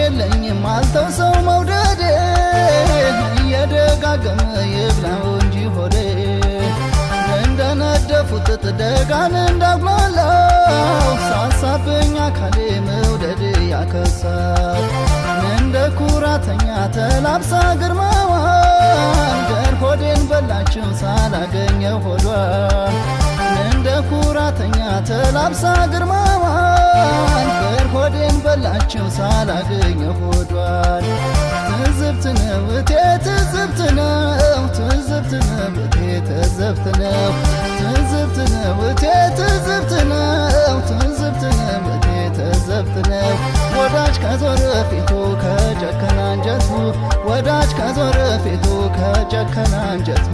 የለኝም አልተው ሰው መውደዴ እየደጋገመ ይብላው እንጂ ሆዴ እንደነደፉት ጥጥ ደጋን እንዳጉላላው ሳሳብኝ አካሌ መውደድ ያከሳል እንደ ኩራተኛ ተላብሳ ግርማዋን ገር ሆዴን በላችው ሳላገኘው ሆዷን እንደ ኩራተኛ ተላብሳ ግርማዋን ገር ሆዴን በላችው ሳላገኘው ሆዷን ትዝብት ነው እቴ ትዝብት ነው ትዝብት ነው እቴ ትዝብት ነው ትዝብት ነው እቴ ትዝብት ነው ትዝብት ነው እቴ ትዝብት ነው ወዳጅ ከዞረ ፊቱ ከጨከና አንጀቱ ወዳጅ ከዞረ ፊቱ ከጨከና አንጀቱ